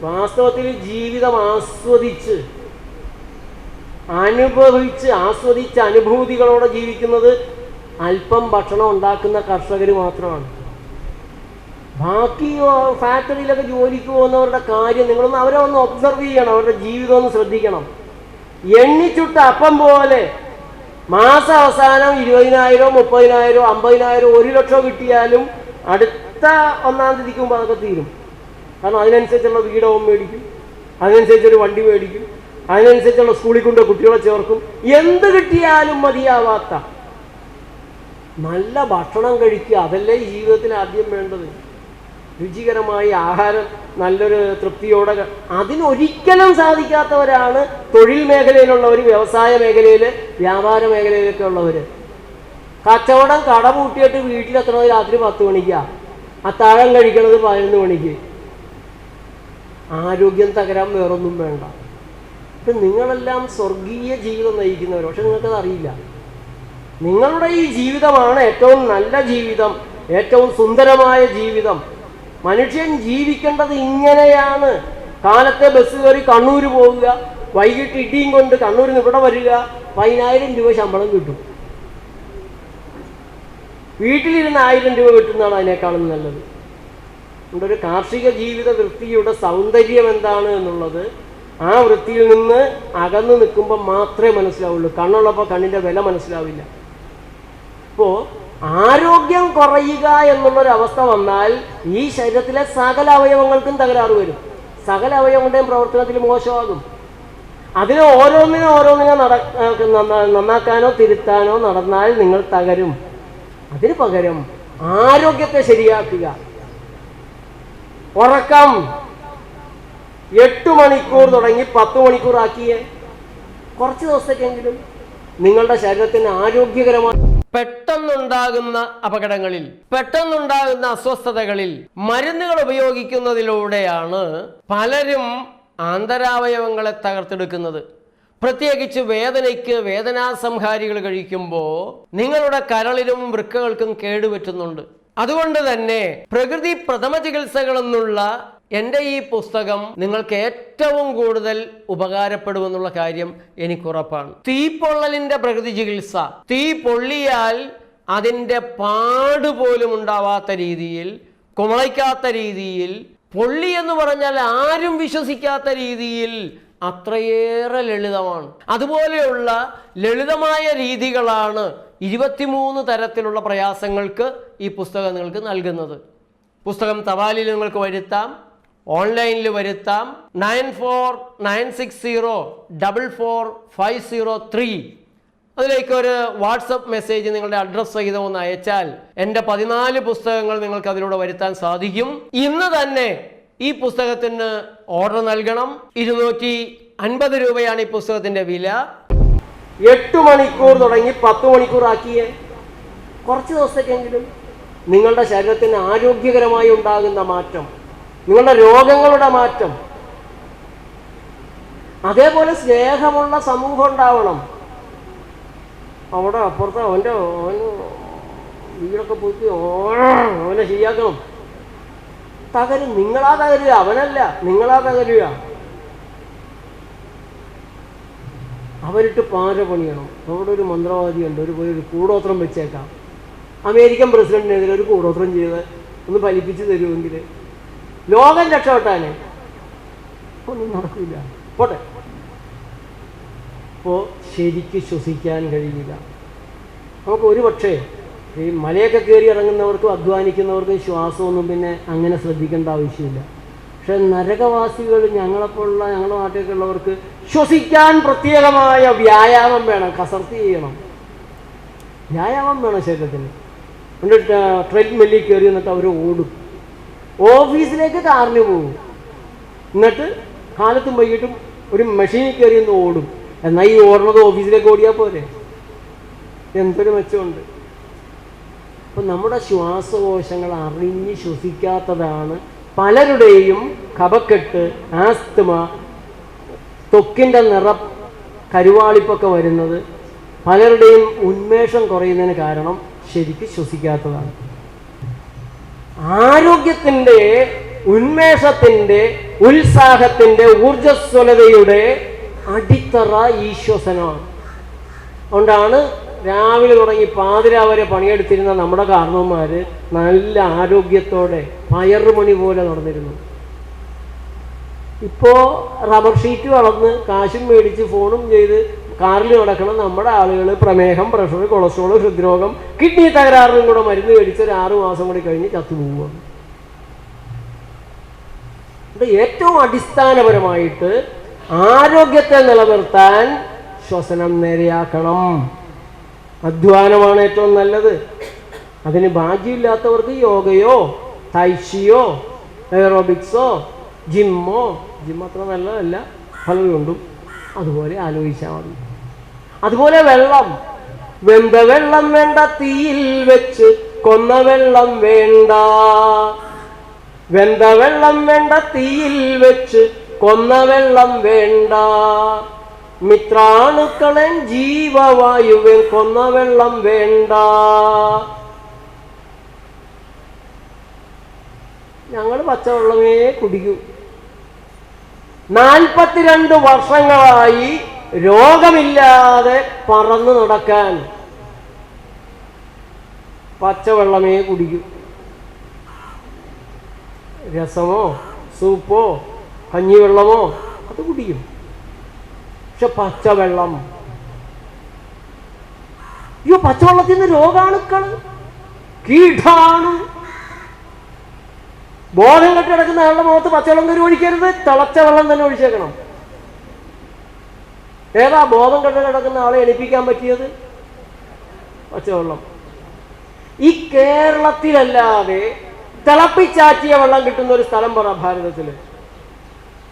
വാസ്തവത്തിൽ ജീവിതം അനുഭവിച്ച് ആസ്വദിച്ച് അനുഭൂതികളോടെ ജീവിക്കുന്നത് അല്പം ഭക്ഷണം ഉണ്ടാക്കുന്ന കർഷകർ മാത്രമാണ്. ബാക്കി ഫാക്ടറിയിലൊക്കെ ജോലിക്ക് പോകുന്നവരുടെ കാര്യം നിങ്ങളൊന്ന് അവരെ ഒന്ന് ഒബ്സർവ് ചെയ്യണം, അവരുടെ ജീവിതം ഒന്ന് ശ്രദ്ധിക്കണം. എണ്ണിച്ചുട്ട അപ്പം പോലെ മാസം അവസാനം 20,000, 30,000, 50,000, 1,00,000 കിട്ടിയാലും അടുത്ത 1-ാം തീയതിക്ക് മുമ്പ് അതൊക്കെ തീരും. കാരണം അതിനനുസരിച്ചുള്ള വീടവും മേടിക്കും, അതിനനുസരിച്ചൊരു വണ്ടി മേടിക്കും, അതിനനുസരിച്ചുള്ള സ്കൂളിൽ കൊണ്ട് കുട്ടികളെ ചേർക്കും. എന്ത് കിട്ടിയാലും മതിയാവാത്ത നല്ല ഭക്ഷണം കഴിക്കുക, അതല്ലേ ഈ ജീവിതത്തിൽ ആദ്യം വേണ്ടത്. രുചികരമായ ആഹാരം നല്ലൊരു തൃപ്തിയോടെ, അതിനൊരിക്കലും സാധിക്കാത്തവരാണ് തൊഴിൽ മേഖലയിലുള്ളവർ, വ്യവസായ മേഖലയിൽ, വ്യാപാര മേഖലയിലൊക്കെ ഉള്ളവർ. കച്ചവടം കട പൂട്ടിയിട്ട് വീട്ടിലെത്തണത് രാത്രി 10 മണിക്കാണ്, അത്താഴം കഴിക്കണത് 11 മണിക്ക്. ആരോഗ്യം തകരാൻ വേറൊന്നും വേണ്ട. ഇപ്പം നിങ്ങളെല്ലാം സ്വർഗീയ ജീവിതം നയിക്കുന്നവർ, പക്ഷെ നിങ്ങൾക്കത് അറിയില്ല. നിങ്ങളുടെ ഈ ജീവിതമാണ് ഏറ്റവും നല്ല ജീവിതം, ഏറ്റവും സുന്ദരമായ ജീവിതം. മനുഷ്യൻ ജീവിക്കേണ്ടത് ഇങ്ങനെയാണ്. കാലത്തെ ബസ് കയറി കണ്ണൂർ പോവുക, വൈകിട്ട് ഇടിയും കൊണ്ട് കണ്ണൂരിൽ നിന്ന് ഇവിടെ വരിക, 10,000 രൂപ ശമ്പളം കിട്ടും. വീട്ടിലിരുന്ന് 1000 രൂപ കിട്ടുന്നതാണ് അതിനേക്കാളും നല്ലത്. അതുകൊണ്ട് ഒരു കാർഷിക ജീവിത വൃത്തിയുടെ സൗന്ദര്യം എന്താണ് എന്നുള്ളത് ആ വൃത്തിയിൽ നിന്ന് അകന്നു നിൽക്കുമ്പോൾ മാത്രമേ മനസ്സിലാവുള്ളൂ. കണ്ണുള്ളപ്പോൾ കണ്ണിൻ്റെ വില മനസ്സിലാവില്ല. ഇപ്പോൾ ആരോഗ്യം കുറയുക എന്നുള്ളൊരവസ്ഥ വന്നാൽ ഈ ശരീരത്തിലെ സകല അവയവങ്ങൾക്കും തകരാറ് വരും. സകല അവയവങ്ങളുടെയും പ്രവർത്തനത്തിൽ മോശമാകും. അതിന് ഓരോന്നിനെ നന്നാക്കാനോ തിരുത്താനോ നടന്നാൽ നിങ്ങൾ തകരും. അതിന് പകരം ആരോഗ്യത്തെ ശരിയാക്കുക. ഉറക്കം 8 മണിക്കൂർ തുടങ്ങി 10 മണിക്കൂർ ആക്കിയേ കുറച്ച് ദിവസത്തേക്കെങ്കിലും നിങ്ങളുടെ ശരീരത്തിന് ആരോഗ്യകരമായ പെട്ടെന്നുണ്ടാകുന്ന അപകടങ്ങളിൽ, പെട്ടെന്നുണ്ടാകുന്ന അസ്വസ്ഥതകളിൽ മരുന്നുകൾ ഉപയോഗിക്കുന്നതിലൂടെയാണ് പലരും ആന്തരാവയവങ്ങളെ തകർത്തെടുക്കുന്നത്. പ്രത്യേകിച്ച് വേദനയ്ക്ക് വേദനാസംഹാരികൾ കഴിക്കുമ്പോൾ നിങ്ങളുടെ കരളിനും വൃക്കകൾക്കും കേടുപറ്റുന്നുണ്ട്. അതുകൊണ്ട് തന്നെ പ്രകൃതി പ്രഥമ ചികിത്സകൾ എന്നുള്ള എൻ്റെ ഈ പുസ്തകം നിങ്ങൾക്ക് ഏറ്റവും കൂടുതൽ ഉപകാരപ്പെടുമെന്നുള്ള കാര്യം എനിക്കുറപ്പാണ്. തീപ്പൊള്ളലിൻ്റെ പ്രകൃതി ചികിത്സ, തീ പൊള്ളിയാൽ അതിൻ്റെ പാടുപോലും ഉണ്ടാവാത്ത രീതിയിൽ, കുമളയ്ക്കാത്ത രീതിയിൽ, പൊള്ളി എന്ന് പറഞ്ഞാൽ ആരും വിശ്വസിക്കാത്ത രീതിയിൽ അത്രയേറെ ലളിതമാണ്. അതുപോലെയുള്ള ലളിതമായ രീതികളാണ് 23 തരത്തിലുള്ള പ്രയാസങ്ങൾക്ക് ഈ പുസ്തകം നിങ്ങൾക്ക് നൽകുന്നത്. പുസ്തകം തപാലിൽ നിങ്ങൾക്ക് വരുത്താം, ഓൺലൈനിൽ വരുത്താം. 9496044503 അതിലേക്ക് ഒരു വാട്സപ്പ് മെസ്സേജ് നിങ്ങളുടെ അഡ്രസ് സഹിതം ഒന്ന് അയച്ചാൽ എൻ്റെ 14 പുസ്തകങ്ങൾ നിങ്ങൾക്ക് അതിലൂടെ വരുത്താൻ സാധിക്കും. ഇന്ന് തന്നെ ഈ പുസ്തകത്തിന് ഓർഡർ നൽകണം. 250 രൂപയാണ് ഈ പുസ്തകത്തിൻ്റെ വില. 8 മണിക്കൂർ തുടങ്ങി 10 മണിക്കൂർ ആക്കിയേ കുറച്ച് ദിവസത്തേക്കെങ്കിലും നിങ്ങളുടെ ശരീരത്തിന് ആരോഗ്യകരമായി ഉണ്ടാകുന്ന മാറ്റം, നിങ്ങളുടെ രോഗങ്ങളുടെ മാറ്റം. അതേപോലെ സ്നേഹമുള്ള സമൂഹം ഉണ്ടാവണം. അവിടെ അപ്പുറത്ത് അവന് വീടൊക്കെ പോയിട്ട് അവനെ ശരിയാക്കണം. തകരും. നിങ്ങളാ തകരുക, അവനല്ല, നിങ്ങളാ തകരുക. അവരിട്ട് പാര പണിയണം. അവിടെ ഒരു മന്ത്രവാദിയുണ്ട്, ഒരു കൂടോത്രം വെച്ചേക്കാം. അമേരിക്കൻ പ്രസിഡന്റിനെതിരെ ഒരു കൂടോത്രം ചെയ്ത് ഒന്ന് ഫലിപ്പിച്ച് തരുമെങ്കിൽ ലോകം രക്ഷപ്പെട്ടാനെ. ഒന്നും നടക്കില്ല. പോട്ടെ. അപ്പോൾ ശരിക്ക് ശ്വസിക്കാൻ കഴിയില്ല. നമുക്ക് ഒരു പക്ഷേ ഈ മലയൊക്കെ കയറി ഇറങ്ങുന്നവർക്കും അധ്വാനിക്കുന്നവർക്കും ശ്വാസമൊന്നും പിന്നെ അങ്ങനെ ശ്രദ്ധിക്കേണ്ട ആവശ്യമില്ല. പക്ഷെ നരകവാസികൾ, ഞങ്ങളെപ്പോലുള്ള ഞങ്ങളുടെ നാട്ടിലൊക്കെ ഉള്ളവർക്ക് ശ്വസിക്കാൻ പ്രത്യേകമായ വ്യായാമം വേണം, കസർത്ത് ചെയ്യണം, വ്യായാമം വേണം ശരീരത്തിന്. എന്നിട്ട് ട്രെഡ്മില്ലിൽ കയറി എന്നിട്ട് അവർ ഓടും. ഓഫീസിലേക്ക് കാറിന് പോകും. എന്നിട്ട് കാലത്തും വൈകിട്ടും ഒരു മെഷീനിൽ കയറി ഒന്ന് ഓടും. എന്നാൽ ഈ ഓടുന്നത് ഓഫീസിലേക്ക് ഓടിയാൽ പോരെ? എന്തൊരു മെച്ചമുണ്ട്. അപ്പം നമ്മുടെ ശ്വാസകോശങ്ങൾ അറിഞ്ഞ് ശ്വസിക്കാത്തതാണ് പലരുടെയും കഫക്കെട്ട്, ആസ്തമ, ത്വക്കിൻ്റെ കരുവാളിപ്പൊക്കെ വരുന്നത്. പലരുടെയും ഉന്മേഷം കുറയുന്നതിന് കാരണം ശരിക്കും ശ്വസിക്കാത്തതാണ്. ആരോഗ്യത്തിൻ്റെ, ഉന്മേഷത്തിൻ്റെ, ഉത്സാഹത്തിന്റെ ഊർജ്ജസ്വലതയുടെ അടിത്തറ ഈ ശ്വസനമാണ്. അതുകൊണ്ടാണ് രാവിലെ തുടങ്ങി പാതിര വരെ പണിയെടുത്തിരുന്ന നമ്മുടെ കാരണവന്മാര് നല്ല ആരോഗ്യത്തോടെ പയറുമണി പോലെ നടന്നിരുന്നു. ഇപ്പോ റബ്ബർ ഷീറ്റ് വളർന്ന് കാശും മേടിച്ച് ഫോണും ചെയ്ത് കാറിൽ നടക്കണം നമ്മുടെ ആളുകൾ പ്രമേഹം, പ്രഷർ, കൊളസ്ട്രോൾ, ഹൃദ്രോഗം, കിഡ്നി തകരാറിനും കൂടെ മരുന്ന് മേടിച്ച് ഒരു 6 മാസം കൂടി കഴിഞ്ഞ് ചത്തുപോവുകയാണ്. ഏറ്റവും അടിസ്ഥാനപരമായിട്ട് ആരോഗ്യത്തെ നിലനിർത്താൻ ശ്വസനം നേരെയാക്കണം. അധ്വാനമാണ് ഏറ്റവും നല്ലത്. അതിന് ഭാഗ്യമില്ലാത്തവർക്ക് യോഗയോ തൈഷിയോ എയറോബിക്സോ ജിമ്മോ, ജിം അത്ര നല്ലതല്ല, പലതുകൊണ്ടും അതുപോലെ ആലോചിച്ചാൽ മതി. അതുപോലെ വെള്ളം, വെന്ത വെള്ളം വേണ്ട തീയിൽ വെച്ച് കൊന്ന വെള്ളം വേണ്ട, വെന്ത വെള്ളം വേണ്ട തീയിൽ വെച്ച് കൊന്ന വെള്ളം വേണ്ട, മിത്രാണുക്കളൻ ജീവവായുവൻ കൊന്ന വെള്ളം വേണ്ട. ഞങ്ങൾ പച്ചവെള്ളമേ കുടിക്കൂ. 42 വർഷങ്ങളായി രോഗമില്ലാതെ പറന്നു നടക്കാൻ പച്ചവെള്ളമേ കുടിക്കൂ. രസമോ സൂപ്പോ കഞ്ഞിവെള്ളമോ അത് കുടിക്കും. പക്ഷെ പച്ചവെള്ളം, അയ്യോ പച്ചവെള്ളത്തിൽ നിന്ന് രോഗാണുക്കൾ, കീടാണു. ബോധം കെട്ടി കിടക്കുന്ന ആളുടെ മുഖത്ത് പച്ചവെള്ളം കയറി ഒഴിക്കരുത്, തിളച്ച വെള്ളം തന്നെ ഒഴിച്ചേക്കണം. ഏതാ ബോധം കെട്ടി കിടക്കുന്ന ആളെ എണിപ്പിക്കാൻ പറ്റിയത്? പച്ചവെള്ളം. ഈ കേരളത്തിലല്ലാതെ തിളപ്പിച്ചാറ്റിയ വെള്ളം കിട്ടുന്ന ഒരു സ്ഥലം പറ ഭാരതത്തിൽ.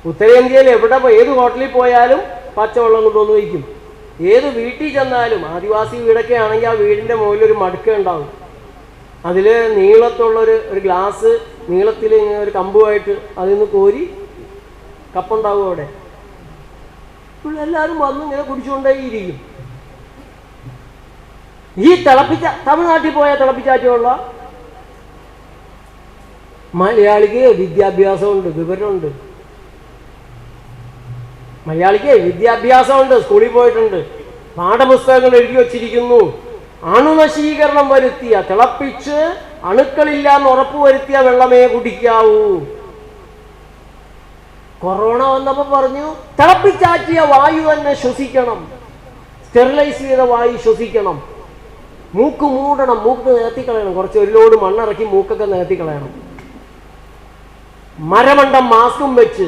ഉത്തരേന്ത്യയിൽ എവിടെ ഏത് ഹോട്ടലിൽ പോയാലും പച്ചവെള്ളം കൊണ്ടുവന്ന് വയ്ക്കും. ഏത് വീട്ടിൽ ചെന്നാലും, ആദിവാസി വീടൊക്കെ ആണെങ്കിൽ ആ വീടിൻ്റെ മുകളിൽ ഒരു മടുക്ക ഉണ്ടാവും. അതിൽ നീളത്തുള്ളൊരു ഗ്ലാസ് നീളത്തിൽ ഇങ്ങനെ ഒരു കമ്പുമായിട്ട് അതിൽ നിന്ന് കോരി കപ്പുണ്ടാവും അവിടെ. എല്ലാവരും വന്ന് ഇങ്ങനെ കുടിച്ചുകൊണ്ടേയിരിക്കും. ഈ തമിഴ്നാട്ടിൽ പോയാൽ തിളപ്പിച്ചാറ്റിയുള്ള മലയാളിക്ക് വിദ്യാഭ്യാസമുണ്ട്, വിവരമുണ്ട്. മലയാളിക്ക് വിദ്യാഭ്യാസമുണ്ട്, സ്കൂളിൽ പോയിട്ടുണ്ട്, പാഠപുസ്തകങ്ങൾ എഴുതി വച്ചിരിക്കുന്നു. അണുനശീകരണം വരുത്തിയ, തിളപ്പിച്ച് അണുക്കളില്ലാന്ന് ഉറപ്പുവരുത്തിയ വെള്ളമേ കുടിക്കാവൂ. കൊറോണ വന്നപ്പോൾ പറഞ്ഞു തിളപ്പിച്ചാറ്റിയ വായു തന്നെ ശ്വസിക്കണം, സ്റ്റെറിലൈസ് ചെയ്ത വായു ശ്വസിക്കണം, മൂക്ക് മൂടണം, മൂക്ക് നേർത്തിക്കളയണം, കുറച്ച് ഒരു ലോഡ് മണ്ണിറക്കി മൂക്കൊക്കെ നേർത്തിക്കളയണം, മരമണ്ടം മാസ്കും വെച്ച്.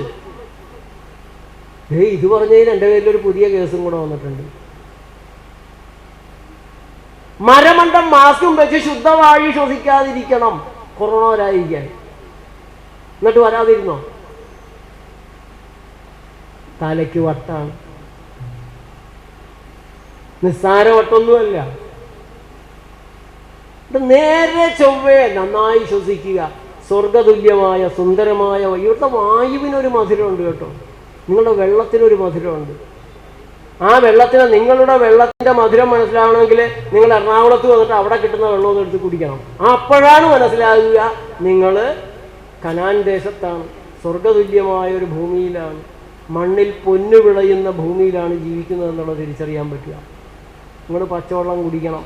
ഇത് പറഞ്ഞതിന് എൻ്റെ പേരിലൊരു പുതിയ കേസും കൂടെ വന്നിട്ടുണ്ട്. മരമണ്ടം മാസ്കും വെച്ച് ശുദ്ധവായു ശ്വസിക്കാതിരിക്കണം കൊറോണ വരാതിരിക്കാൻ. എന്നിട്ട് വരാതിരുന്നോ? തലയ്ക്ക് വട്ടാണ്, നിസ്സാര വട്ടൊന്നുമല്ല. നേരെ ചൊവ്വേ നന്നായി ശ്വസിക്കുക. സ്വർഗതുല്യമായ സുന്ദരമായ ഇവിടുത്തെ വായുവിനൊരു മധുരമുണ്ട് കേട്ടോ, നിങ്ങളുടെ വെള്ളത്തിനൊരു മധുരമുണ്ട്. ആ വെള്ളത്തിന്, നിങ്ങളുടെ വെള്ളത്തിൻ്റെ മധുരം മനസ്സിലാവണമെങ്കിൽ നിങ്ങൾ എറണാകുളത്ത് വന്നിട്ട് അവിടെ കിട്ടുന്ന വെള്ളമൊന്നും എടുത്ത് കുടിക്കണം. അപ്പോഴാണ് മനസ്സിലാകുക നിങ്ങൾ കനാൻ ദേശത്താണ്, സ്വർഗതുല്യമായ ഒരു ഭൂമിയിലാണ്, മണ്ണിൽ പൊന്നു വിളയുന്ന ഭൂമിയിലാണ് ജീവിക്കുന്നത് എന്നുള്ളത് തിരിച്ചറിയാൻ പറ്റുക. നിങ്ങൾ പച്ചവെള്ളം കുടിക്കണം.